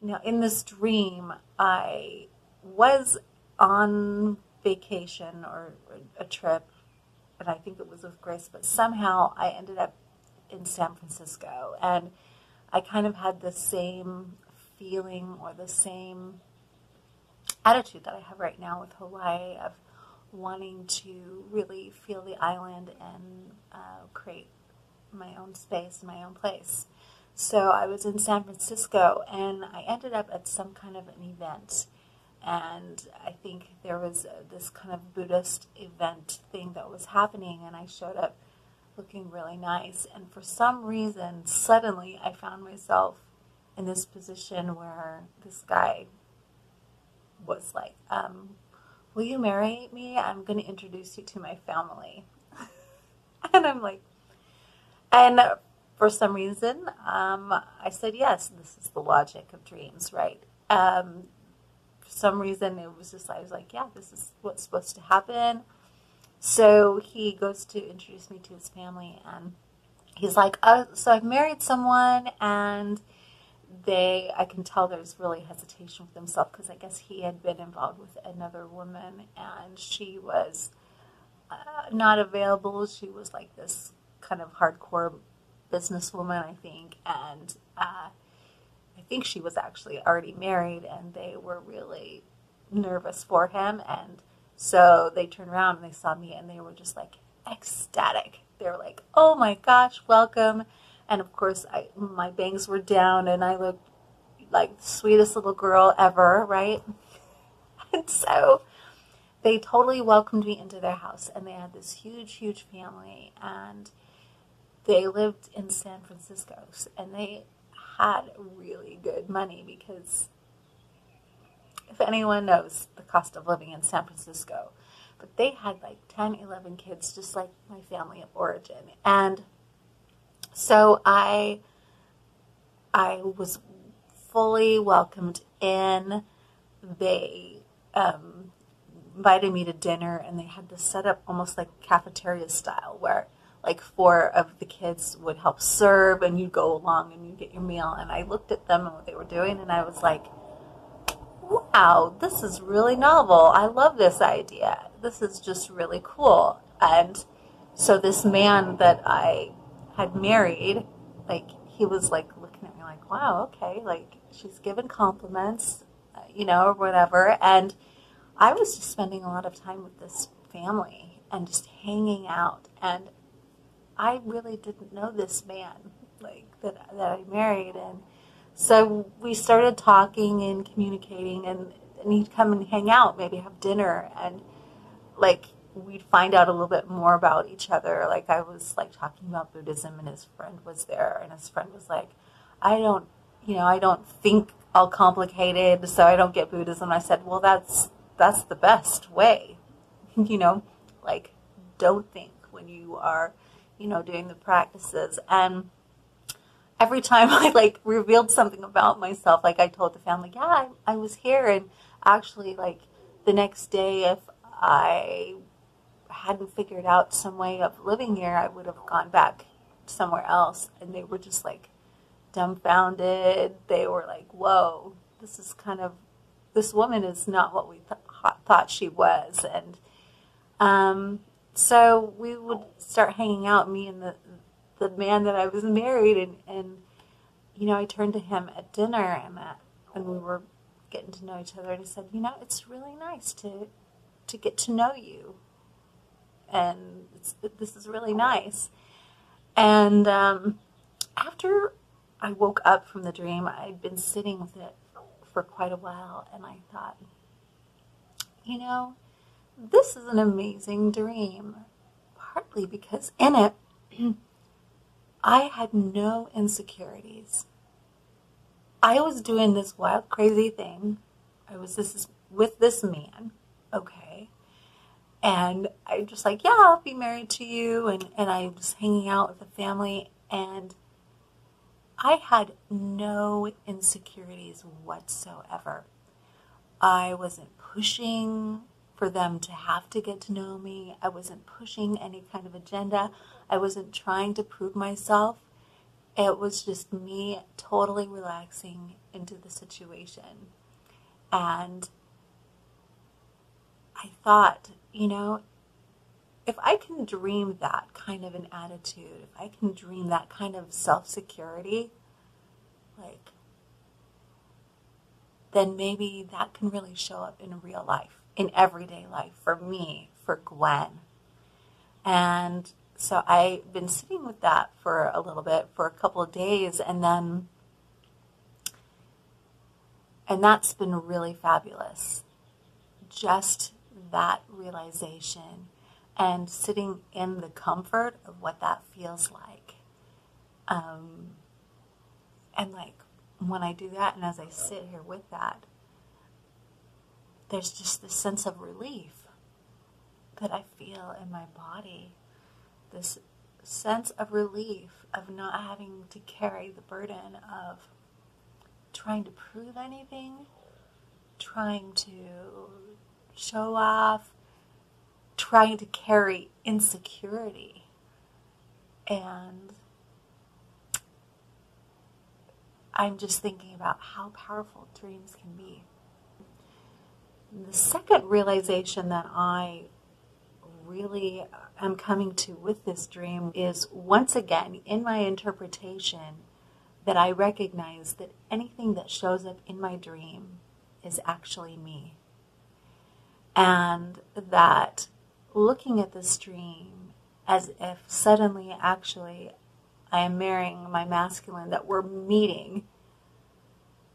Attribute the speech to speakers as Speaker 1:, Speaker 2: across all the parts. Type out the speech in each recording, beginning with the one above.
Speaker 1: Now, in this dream, I was on vacation or a trip, and I think it was with Grace, but somehow I ended up in San Francisco, and I kind of had the same feeling or the same attitude that I have right now with Hawaii of wanting to really feel the island and create my own space, my own place. So I was in San Francisco, and I ended up at some kind of an event, and I think there was this kind of Buddhist event thing that was happening, and I showed up looking really nice, and for some reason, suddenly I found myself in this position where this guy was like, will you marry me? I'm going to introduce you to my family. And I'm like, and for some reason, I said yes. This is the logic of dreams, right? For some reason, it was just, I was like, yeah, this is what's supposed to happen. So he goes to introduce me to his family, and he's like, oh, so I've married someone, and I can tell there's really hesitation with himself, because I guess he had been involved with another woman, and she was not available. She was like this kind of hardcore businesswoman, I think, and I think she was actually already married, and they were really nervous for him, and so they turned around and they saw me, and they were just like ecstatic. They were like, oh my gosh, welcome. And of course, my bangs were down, and I looked like the sweetest little girl ever, right? And so they totally welcomed me into their house, and they had this huge, huge family, and they lived in San Francisco, and they had really good money, because if anyone knows the cost of living in San Francisco, but they had like 10, 11 kids, just like my family of origin. And so I was fully welcomed in. They invited me to dinner, and they had this set up almost like cafeteria style, where like 4 of the kids would help serve, and you'd go along and you'd get your meal. And I looked at them and what they were doing, and I was like, wow, this is really novel. I love this idea. This is just really cool. And so this man that I had married, like, he was like looking at me like, wow, okay, like, she's giving compliments, or whatever. And I was just spending a lot of time with this family and just hanging out. And I really didn't know this man, like, that I married. And so we started talking and communicating, and he'd come and hang out, maybe have dinner, and like we'd find out a little bit more about each other. Like I was like talking about Buddhism, and his friend was there, and his friend was like, I don't think all complicated, so I don't get Buddhism. I said, well, that's the best way, like don't think when you are, doing the practices. And every time I like revealed something about myself, like I told the family, yeah, I was here, and actually like the next day, if I hadn't figured out some way of living here, I would have gone back somewhere else. And they were just like dumbfounded. They were like, whoa, this woman is not what we thought she was. And so we would start hanging out, me and the man that I was married, and I turned to him at dinner, and we were getting to know each other, and he said, it's really nice to get to know you, and this is really nice. And after I woke up from the dream, I'd been sitting with it for quite a while, and I thought, this is an amazing dream, partly because in it, I had no insecurities. I was doing this wild, crazy thing. With this man, okay? And I'm just like, yeah, I'll be married to you. And I was hanging out with the family, and I had no insecurities whatsoever. I wasn't pushing for them to have to get to know me. I wasn't pushing any kind of agenda. I wasn't trying to prove myself. it was just me totally relaxing into the situation. And I thought, if I can dream that kind of an attitude, if I can dream that kind of self-security, then maybe that can really show up in real life, in everyday life, for me, for Gwen. And so I've been sitting with that for a little bit, for a couple of days, and that's been really fabulous. Just that realization and sitting in the comfort of what that feels like. And when I do that, and as I sit here with that, there's just this sense of relief that I feel in my body. This sense of relief of not having to carry the burden of trying to prove anything, trying to show off, trying to carry insecurity. And I'm just thinking about how powerful dreams can be. The second realization that I really am coming to with this dream is, once again, in my interpretation, that I recognize that anything that shows up in my dream is actually me. And that looking at this dream as if suddenly, actually, I am marrying my masculine, that we're meeting,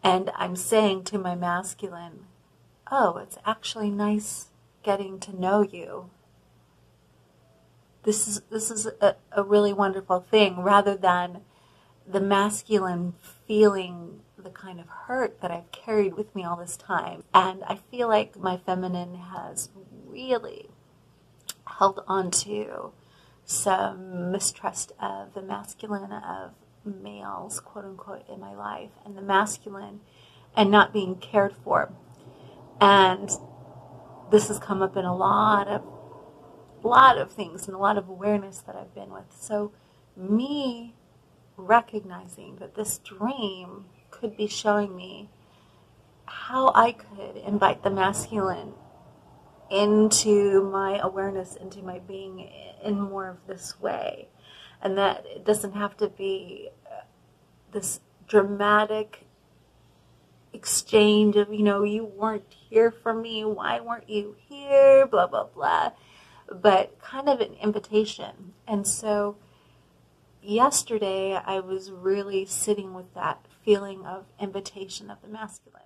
Speaker 1: and I'm saying to my masculine, oh, it's actually nice getting to know you. This is a really wonderful thing, rather than the masculine feeling the kind of hurt that I've carried with me all this time. And I feel like my feminine has really held on to some mistrust of the masculine, of males, quote unquote, in my life, and the masculine, and not being cared for. And this has come up in a lot of things and a lot of awareness that I've been with. So me recognizing that this dream could be showing me how I could invite the masculine into my awareness, into my being in more of this way. And that it doesn't have to be this dramatic exchange of, you weren't here for me, why weren't you here, blah, blah, blah. But kind of an invitation. And so yesterday I was really sitting with that feeling of invitation of the masculine.